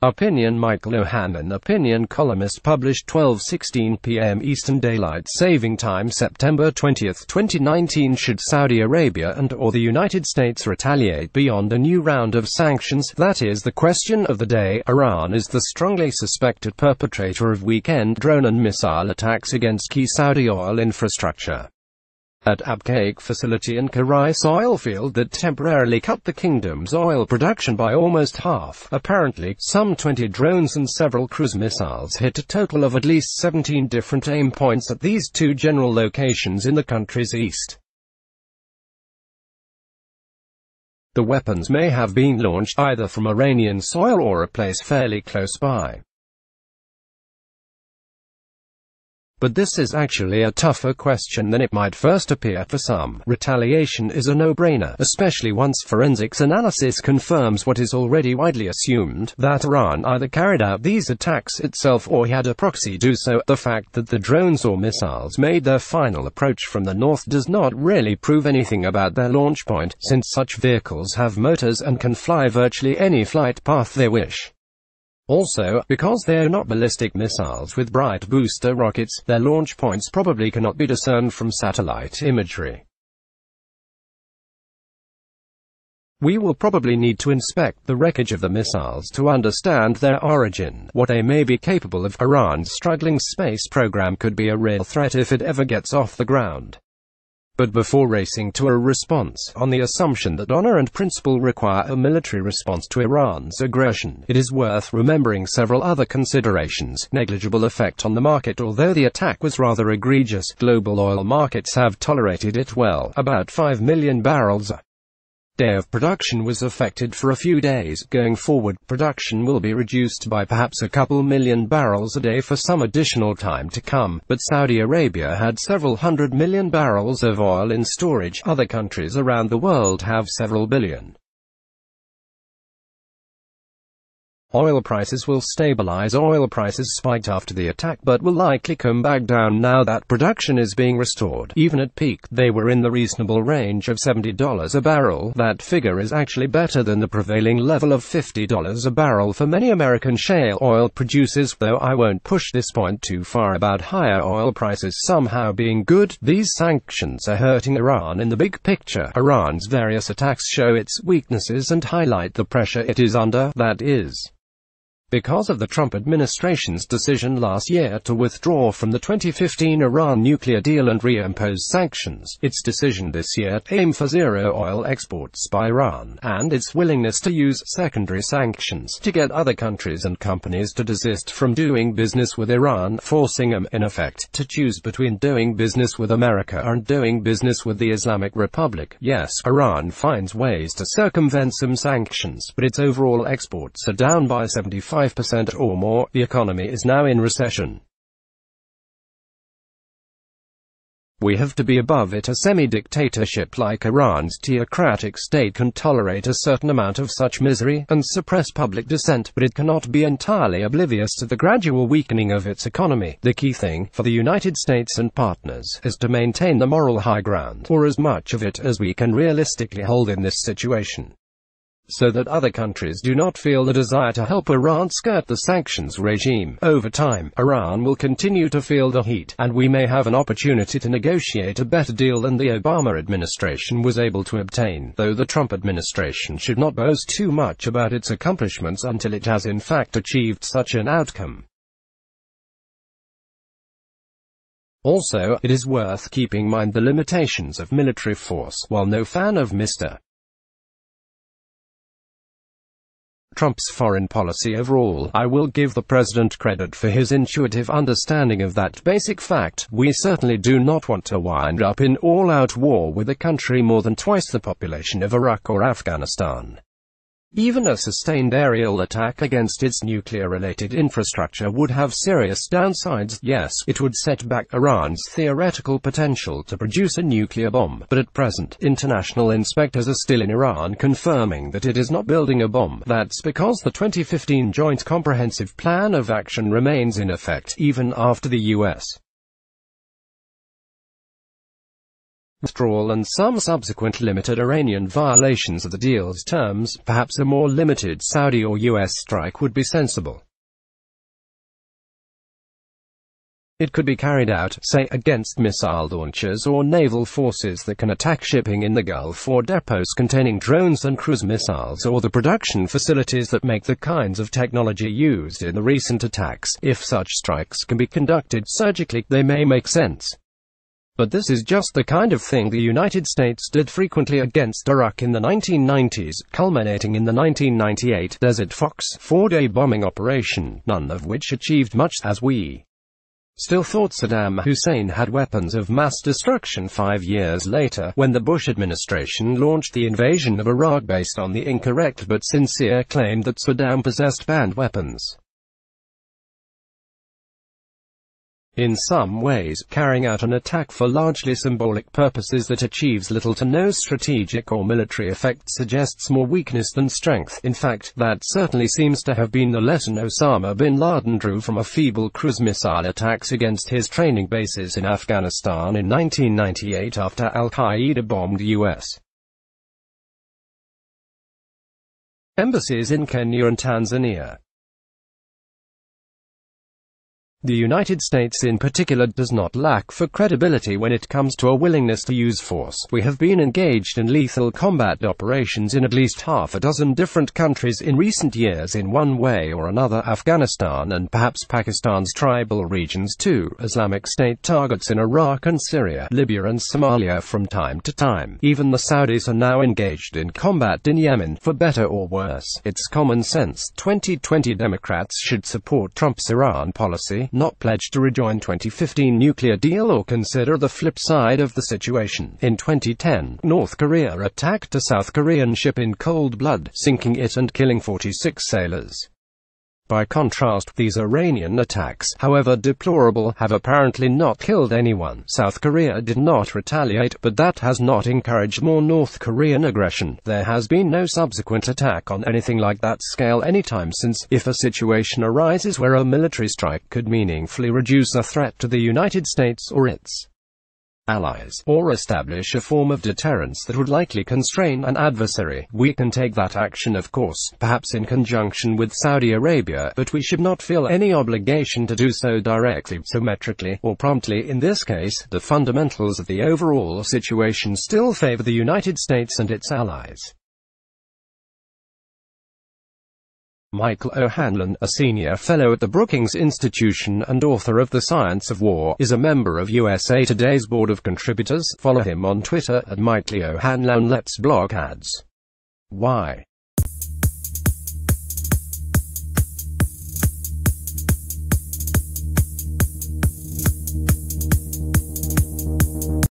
Opinion Michael O'Hanlon Opinion columnist published 12:16 p.m. Eastern Daylight Saving Time September 20, 2019. Should Saudi Arabia and/or the United States retaliate beyond a new round of sanctions? That is the question of the day. Iran is the strongly suspected perpetrator of weekend drone and missile attacks against key Saudi oil infrastructure. At Abqaiq facility and Karais oil field that temporarily cut the kingdom's oil production by almost half. Apparently, some 20 drones and several cruise missiles hit a total of at least 17 different aim points at these two general locations in the country's east. The weapons may have been launched either from Iranian soil or a place fairly close by. But this is actually a tougher question than it might first appear for some. Retaliation is a no-brainer, especially once forensics analysis confirms what is already widely assumed, that Iran either carried out these attacks itself or had a proxy do so. The fact that the drones or missiles made their final approach from the north does not really prove anything about their launch point, since such vehicles have motors and can fly virtually any flight path they wish. Also, because they are not ballistic missiles with bright booster rockets, their launch points probably cannot be discerned from satellite imagery. We will probably need to inspect the wreckage of the missiles to understand their origin, what they may be capable of. Iran's struggling space program could be a real threat if it ever gets off the ground. But before racing to a response, on the assumption that honor and principle require a military response to Iran's aggression, it is worth remembering several other considerations. Negligible effect on the market. Although the attack was rather egregious, global oil markets have tolerated it well. About 5 million barrels a day of production was affected for a few days. Going forward, production will be reduced by perhaps a couple million barrels a day for some additional time to come, but Saudi Arabia had several hundred million barrels of oil in storage. Other countries around the world have several billion. Oil prices will stabilize. Oil prices spiked after the attack but will likely come back down now that production is being restored. Even at peak, they were in the reasonable range of $70 a barrel. That figure is actually better than the prevailing level of $50 a barrel for many American shale oil producers, though I won't push this point too far about higher oil prices somehow being good. These sanctions are hurting Iran in the big picture. Iran's various attacks show its weaknesses and highlight the pressure it is under, that is, because of the Trump administration's decision last year to withdraw from the 2015 Iran nuclear deal and reimpose sanctions, its decision this year to aim for zero oil exports by Iran, and its willingness to use secondary sanctions to get other countries and companies to desist from doing business with Iran, forcing them, in effect, to choose between doing business with America and doing business with the Islamic Republic. Yes, Iran finds ways to circumvent some sanctions, but its overall exports are down by 75% or more. The economy is now in recession. We have to be above it. A semi-dictatorship like Iran's theocratic state can tolerate a certain amount of such misery, and suppress public dissent, but it cannot be entirely oblivious to the gradual weakening of its economy. The key thing, for the United States and partners, is to maintain the moral high ground, or as much of it as we can realistically hold in this situation, so that other countries do not feel the desire to help Iran skirt the sanctions regime. Over time, Iran will continue to feel the heat, and we may have an opportunity to negotiate a better deal than the Obama administration was able to obtain, though the Trump administration should not boast too much about its accomplishments until it has in fact achieved such an outcome. Also, it is worth keeping in mind the limitations of military force. While no fan of Mr. Trump's foreign policy overall, I will give the president credit for his intuitive understanding of that basic fact. We certainly do not want to wind up in all-out war with a country more than twice the population of Iraq or Afghanistan. Even a sustained aerial attack against its nuclear-related infrastructure would have serious downsides. Yes, it would set back Iran's theoretical potential to produce a nuclear bomb, but at present, international inspectors are still in Iran confirming that it is not building a bomb. That's because the 2015 Joint Comprehensive Plan of Action remains in effect, even after the U.S. withdrawal and some subsequent limited Iranian violations of the deal's terms, perhaps a more limited Saudi or US strike would be sensible. It could be carried out, say, against missile launchers or naval forces that can attack shipping in the Gulf, or depots containing drones and cruise missiles, or the production facilities that make the kinds of technology used in the recent attacks. If such strikes can be conducted surgically, they may make sense. But this is just the kind of thing the United States did frequently against Iraq in the 1990s, culminating in the 1998 Desert Fox four-day bombing operation, none of which achieved much, as we still thought Saddam Hussein had weapons of mass destruction 5 years later, when the Bush administration launched the invasion of Iraq based on the incorrect but sincere claim that Saddam possessed banned weapons. In some ways, carrying out an attack for largely symbolic purposes that achieves little to no strategic or military effect suggests more weakness than strength. In fact, that certainly seems to have been the lesson Osama bin Laden drew from a feeble cruise missile attacks against his training bases in Afghanistan in 1998 after Al-Qaeda bombed U.S. embassies in Kenya and Tanzania. The United States in particular does not lack for credibility when it comes to a willingness to use force. We have been engaged in lethal combat operations in at least half a dozen different countries in recent years in one way or another. Afghanistan and perhaps Pakistan's tribal regions too, Islamic State targets in Iraq and Syria, Libya and Somalia from time to time. Even the Saudis are now engaged in combat in Yemen, for better or worse. It's common sense. 2020 Democrats should support Trump's Iran policy, not pledge to rejoin 2015 nuclear deal or consider the flip side of the situation. In 2010, North Korea attacked a South Korean ship in cold blood, sinking it and killing 46 sailors. By contrast, these Iranian attacks, however deplorable, have apparently not killed anyone. South Korea did not retaliate, but that has not encouraged more North Korean aggression. There has been no subsequent attack on anything like that scale anytime since. If a situation arises where a military strike could meaningfully reduce a threat to the United States or its allies, or establish a form of deterrence that would likely constrain an adversary, we can take that action, of course, perhaps in conjunction with Saudi Arabia, but we should not feel any obligation to do so directly, symmetrically, or promptly. In this case, the fundamentals of the overall situation still favor the United States and its allies. Michael O'Hanlon, a senior fellow at the Brookings Institution and author of The Science of War, is a member of USA Today's board of contributors. Follow him on Twitter at Michael O'Hanlon. Let's block ads. Why?